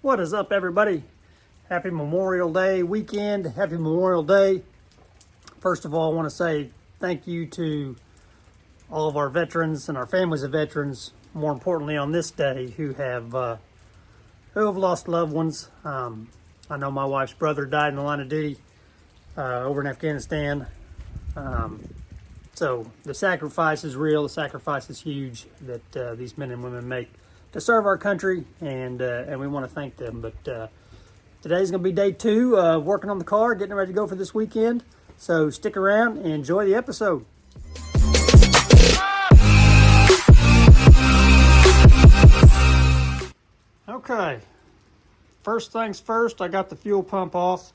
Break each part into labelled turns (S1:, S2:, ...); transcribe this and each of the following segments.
S1: What is up, everybody? Happy Memorial Day weekend. Happy Memorial Day. First of all, I want to say thank you to all of our veterans and our families of veterans, more importantly on this day, who have lost loved ones. I know my wife's brother died in the line of duty over in Afghanistan. So the sacrifice is real. The sacrifice is huge that these men and women make to serve our country, and we want to thank them. But today's going to be day 2 of working on the car, getting ready to go for this weekend. So stick around and enjoy the episode. Okay, first things first, I got the fuel pump off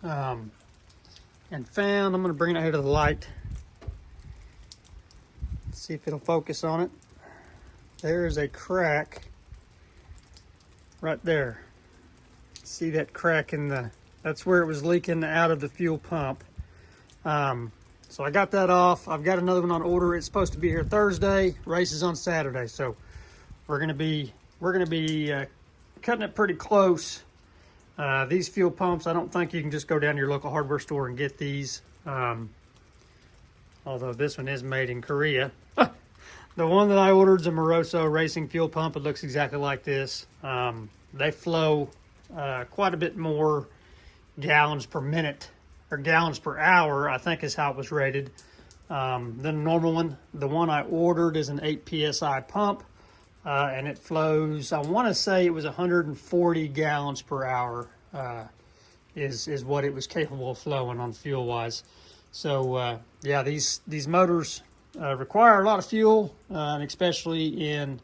S1: and found, I'm going to bring it here to the light. See if it'll focus on it. There is a crack right there. See that crack in the, that's where it was leaking out of the fuel pump. So I got that off. I've got another one on order. It's supposed to be here Thursday. Race is on Saturday. So we're gonna be cutting it pretty close. These fuel pumps, I don't think you can just go down to your local hardware store and get these. Although this one is made in Korea. The one that I ordered is a Moroso racing fuel pump. It looks exactly like this. They flow quite a bit more gallons per minute, or gallons per hour, I think is how it was rated, than the normal one. The one I ordered is an 8 PSI pump, and it flows, I want to say it was 140 gallons per hour is what it was capable of flowing on fuel-wise. So, yeah, these motors require a lot of fuel, and especially in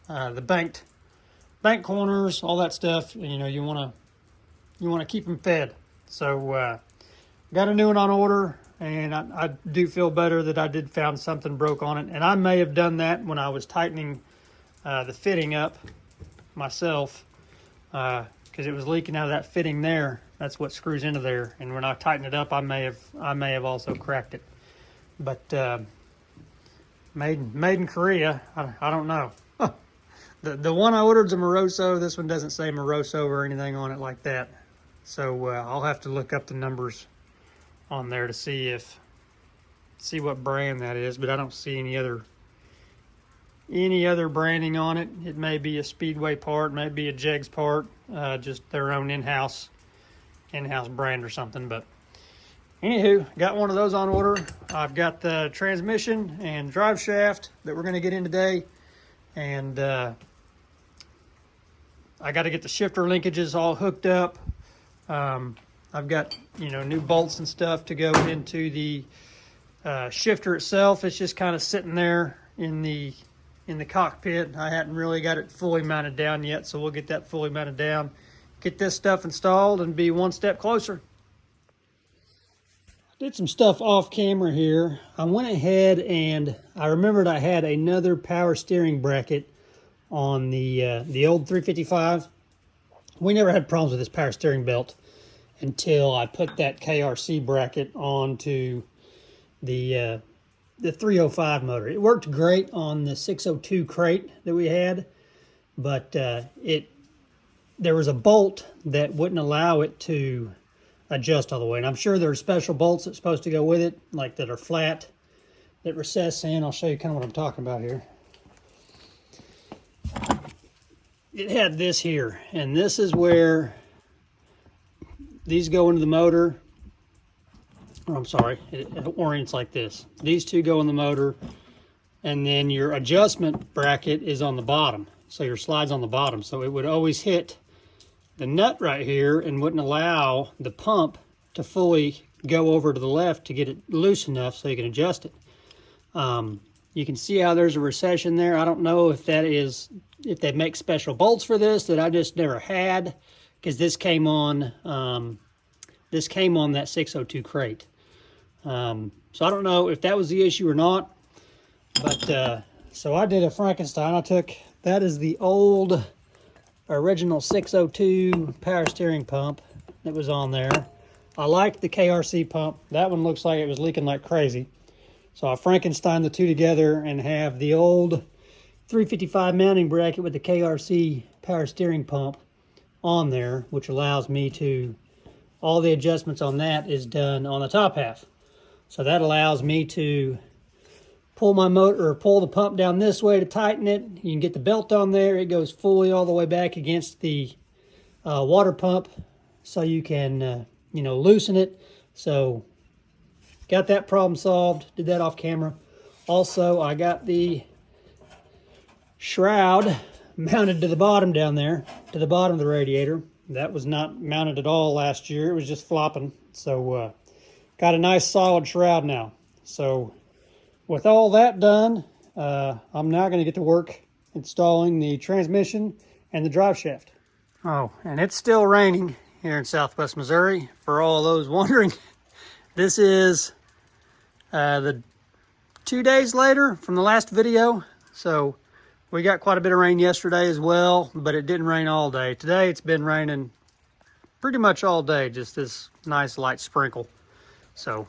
S1: the bank corners, all that stuff. You know, you want to keep them fed. So got a new one on order, and I do feel better that I did found something broke on it. And I may have done that when I was tightening the fitting up myself, because it was leaking out of that fitting there. That's what screws into there. And when I tighten it up, I may have also cracked it. But made in Korea, I don't know. The one I ordered is a Moroso. This one doesn't say Moroso or anything on it like that. So I'll have to look up the numbers on there to see what brand that is. But I don't see any other branding on it. It may be a Speedway part, may be a Jegs part, just their own in-house brand or something. But anywho, got one of those on order. I've got the transmission and drive shaft that we're going to get in today. And I got to get the shifter linkages all hooked up. I've got, new bolts and stuff to go into the shifter itself. It's just kind of sitting there in the cockpit. I hadn't really got it fully mounted down yet, so we'll get that fully mounted down, get this stuff installed, and be one step closer. Did some stuff off camera here. I went ahead and I remembered I had another power steering bracket on the old 355. We never had problems with this power steering belt until I put that KRC bracket onto the 305 motor. It worked great on the 602 crate that we had, but there was a bolt that wouldn't allow it to adjust all the way. And I'm sure there are special bolts that's supposed to go with it, like that are flat, that recess in. I'll show you kind of what I'm talking about here. It had this here, and this is where these go into the motor. Or I'm sorry, it orients like this. These two go in the motor, and then your adjustment bracket is on the bottom. So your slide's on the bottom. So it would always hit the nut right here and wouldn't allow the pump to fully go over to the left to get it loose enough so you can adjust it. You can see how there's a recession there. I don't know if they make special bolts for this that I just never had, because this came on that 602 crate. So I don't know if that was the issue or not, but so I did a Frankenstein. That is the old original 602 power steering pump that was on there. I liked the KRC pump. That one looks like it was leaking like crazy. So I Frankenstein the two together and have the old 355 mounting bracket with the KRC power steering pump on there, which allows me to, all the adjustments on that is done on the top half. So that allows me to pull my motor or pull the pump down this way to tighten it. You can get the belt on there. It goes fully all the way back against the water pump, so you can loosen it. So got that problem solved. Did that off camera. Also, I got the shroud mounted to the bottom down there, to the bottom of the radiator. That was not mounted at all last year. It was just flopping. So got a nice solid shroud now. So with all that done, I'm now going to get to work installing the transmission and the drive shaft. Oh, and it's still raining here in Southwest Missouri. For all those wondering, this is the 2 days later from the last video. So we got quite a bit of rain yesterday as well, but it didn't rain all day. Today it's been raining pretty much all day, just this nice light sprinkle. So,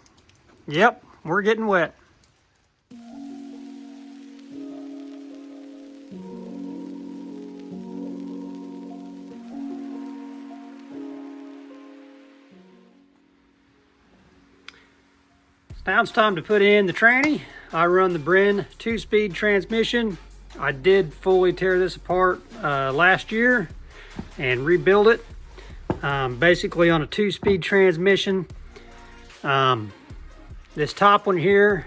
S1: yep, we're getting wet. Now it's time to put in the tranny. I run the Bren 2-speed transmission. I did fully tear this apart last year and rebuild it. Basically on a 2-speed transmission. This top one here,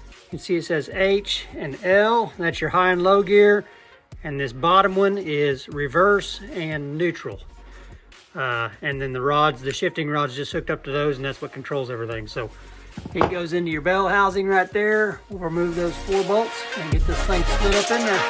S1: you can see it says H and L. That's your high and low gear. And this bottom one is reverse and neutral. And then the rods, the shifting rods, just hooked up to those, and that's what controls everything. So it goes into your bell housing right there. We'll remove those 4 bolts and get this thing slid up in there.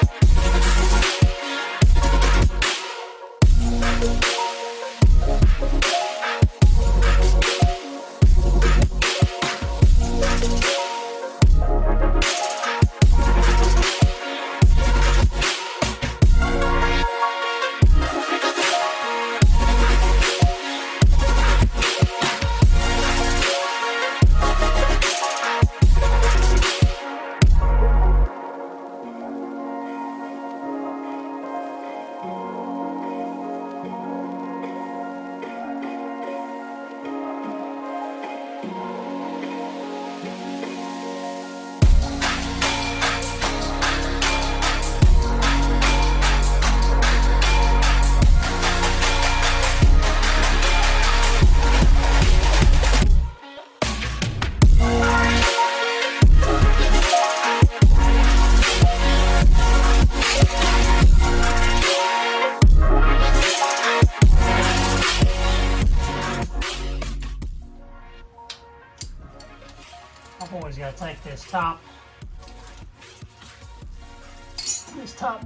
S1: I've always got to take this top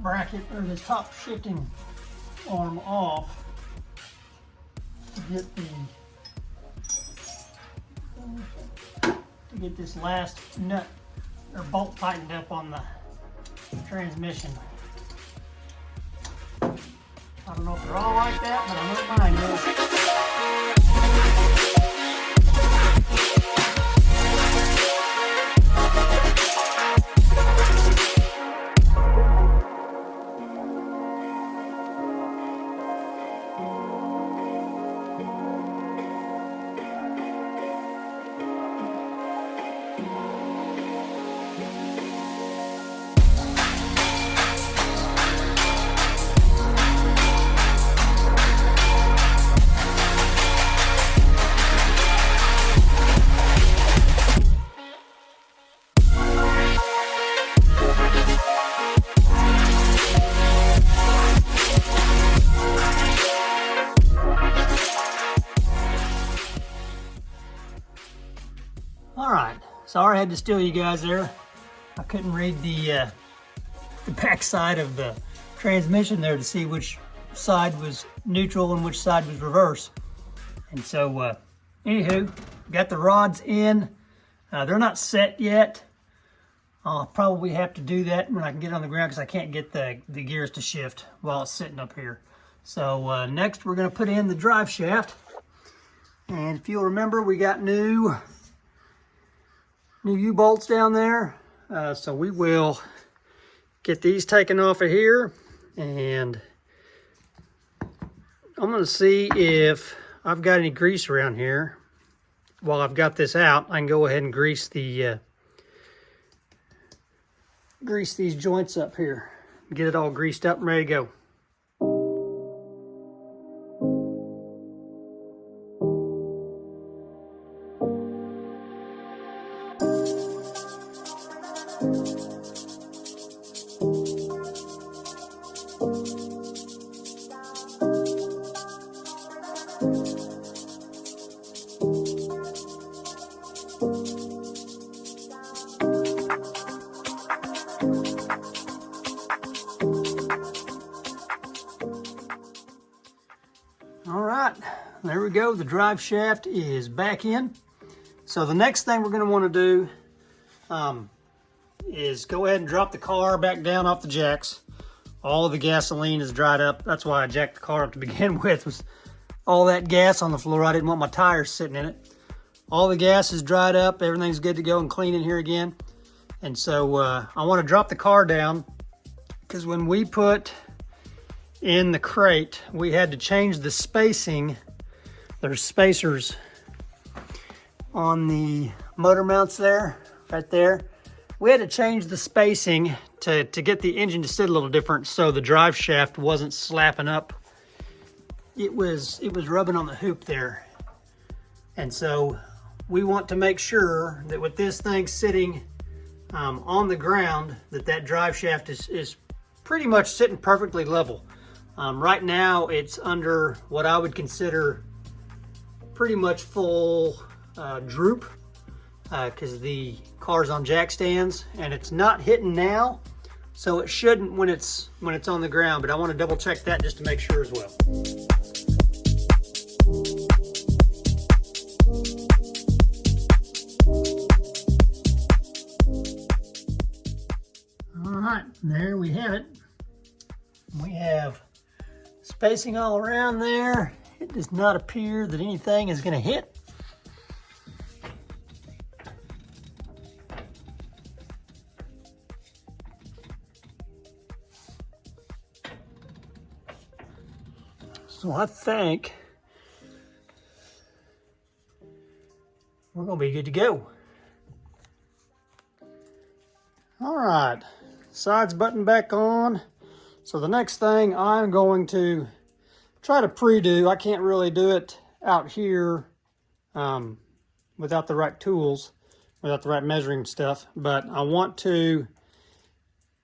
S1: bracket, or this top shifting arm off to get this last nut or bolt tightened up on the transmission. I don't know if they're all like that, but I know mine is. Alright, sorry I had to steal you guys there. I couldn't read the back side of the transmission there to see which side was neutral and which side was reverse. And so, anywho, got the rods in. They're not set yet. I'll probably have to do that when I can get on the ground because I can't get the gears to shift while it's sitting up here. So next we're going to put in the drive shaft. And if you'll remember, we got new U-bolts down there. So we will get these taken off of here and I'm gonna see if I've got any grease around here. While I've got this out, I can go ahead and grease the grease these joints up here. Get it all greased up and ready to go. All right, there we go. The drive shaft is back in. So the next thing we're going to want to do is go ahead and drop the car back down off the jacks. All of the gasoline is dried up. That's why I jacked the car up to begin with, was all that gas on the floor. I didn't want my tires sitting in it. All the gas is dried up. Everything's good to go and clean in here again. And so I want to drop the car down because when we put in the crate, we had to change the spacing. There's spacers on the motor mounts there, right there. We had to change the spacing to get the engine to sit a little different so the drive shaft wasn't slapping up. It was rubbing on the hoop there. And so we want to make sure that with this thing sitting on the ground, that drive shaft is pretty much sitting perfectly level. Right now it's under what I would consider pretty much full droop because the car's on jack stands and it's not hitting now, so it shouldn't when it's on the ground, but I want to double check that just to make sure as well. All right, there we have it. We have spacing all around there. It does not appear that anything is going to hit. So I think we're going to be good to go. All right, sides button back on. So the next thing I'm going to try to pre-do, I can't really do it out here without the right tools, without the right measuring stuff, but I want to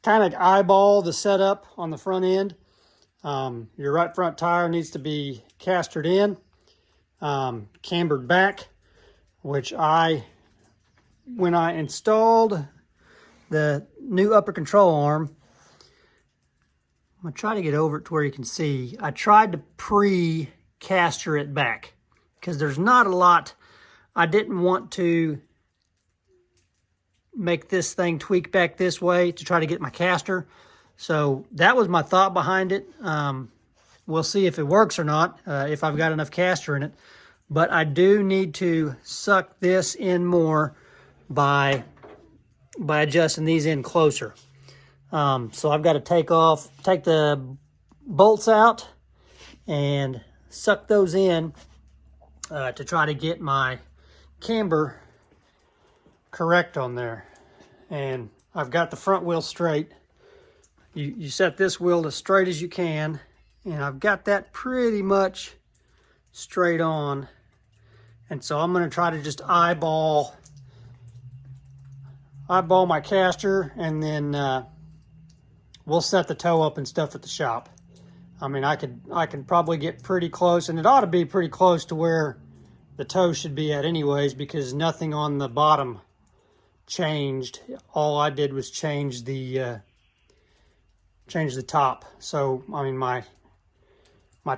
S1: kind of eyeball the setup on the front end. Your right front tire needs to be castered in, cambered back, which when I installed the new upper control arm, I'm going to try to get over it to where you can see. I tried to pre-caster it back because there's not a lot. I didn't want to make this thing tweak back this way to try to get my caster. So that was my thought behind it. We'll see if it works or not, if I've got enough caster in it. But I do need to suck this in more by adjusting these in closer. So I've got to take the bolts out and suck those in to try to get my camber correct on there. And I've got the front wheel straight. You set this wheel as straight as you can, and I've got that pretty much straight on. And so I'm going to try to just eyeball my caster, and then we'll set the toe up and stuff at the shop. I mean, I can probably get pretty close, and it ought to be pretty close to where the toe should be at anyways, because nothing on the bottom changed. All I did was change the top. So, I mean, my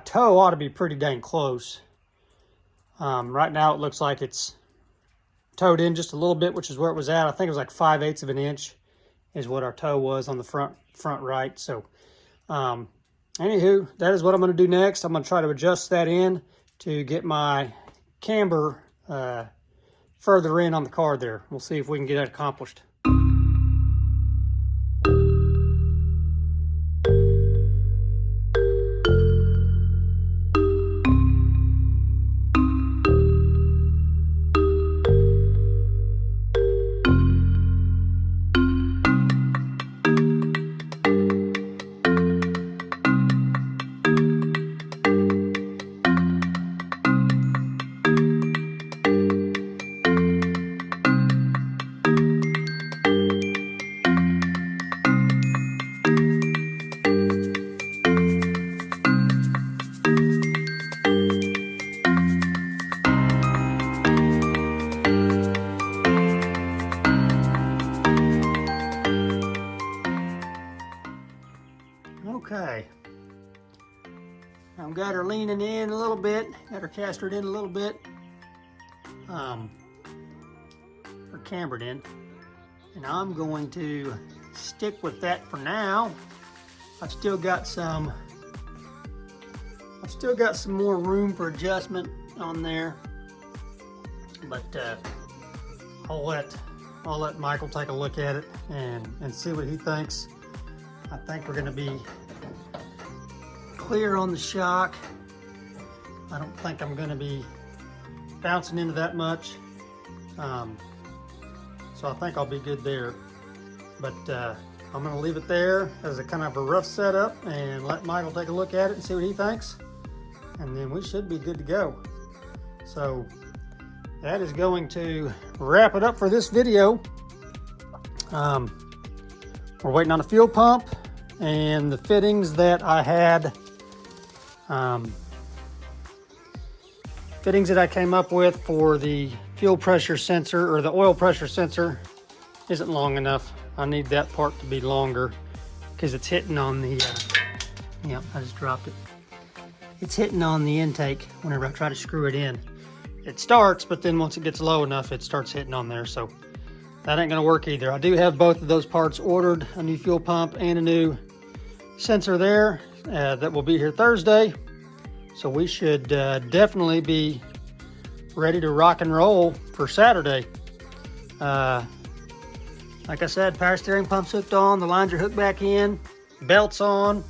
S1: toe ought to be pretty dang close. Right now it looks like it's towed in just a little bit, which is where it was at. I think it was like 5/8 of an inch is what our toe was on the front right. So anywho, that is what I'm going to do next. I'm going to try to adjust that in to get my camber further in on the car there. We'll see if we can get that accomplished. I've got her leaning in a little bit, got her castered in a little bit, or cambered in. And I'm going to stick with that for now. I've still got some more room for adjustment on there, but I'll let Michael take a look at it and see what he thinks. I think we're going to be clear on the shock. I don't think I'm going to be bouncing into that much, so I think I'll be good there. But I'm going to leave it there as a kind of a rough setup and let Michael take a look at it and see what he thinks, and then we should be good to go. So that is going to wrap it up for this video. We're waiting on a fuel pump and the fittings that I had, fittings that I came up with for the fuel pressure sensor or the oil pressure sensor isn't long enough. I need that part to be longer because it's hitting on the, yeah, I just dropped it. It's hitting on the intake whenever I try to screw it in. It starts, but then once it gets low enough, it starts hitting on there. So that ain't gonna work either. I do have both of those parts ordered, a new fuel pump and a new sensor there that will be here Thursday. So we should definitely be ready to rock and roll for Saturday. Like I said, power steering pump's hooked on, the lines are hooked back in, belts on,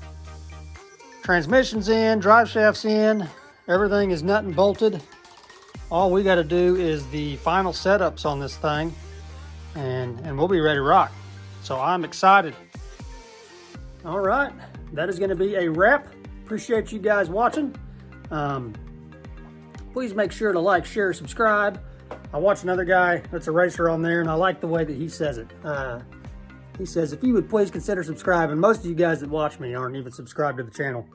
S1: transmission's in, drive shaft's in, everything is nut and bolted. All we got to do is the final setups on this thing, and we'll be ready to rock. So I'm excited. All right, that is going to be a wrap. Appreciate you guys watching. Please make sure to like, share, subscribe. I watch another guy that's a racer on there, and I like the way that he says it. He says, if you would please consider subscribing. Most of you guys that watch me aren't even subscribed to the channel.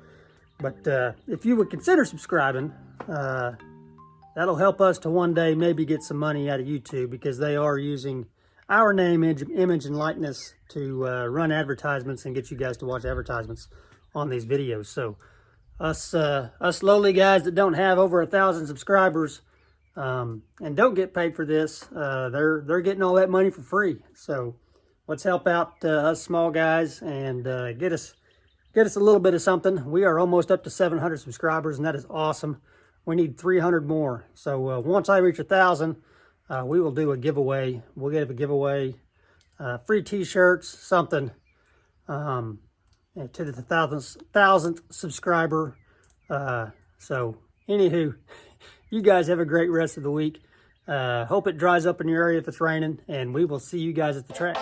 S1: But if you would consider subscribing, that'll help us to one day maybe get some money out of YouTube, because they are using our name, image, and likeness to run advertisements and get you guys to watch advertisements on these videos. So us lowly guys that don't have over 1,000 subscribers and don't get paid for this, they're getting all that money for free. So let's help out us small guys and get us a little bit of something. We are almost up to 700 subscribers, and that is awesome. We need 300 more. So once I reach 1,000, we will do a giveaway. We'll give a giveaway, free t-shirts, something, to the 1,000th subscriber. So anywho, you guys have a great rest of the week. Hope it dries up in your area if it's raining, and we will see you guys at the track.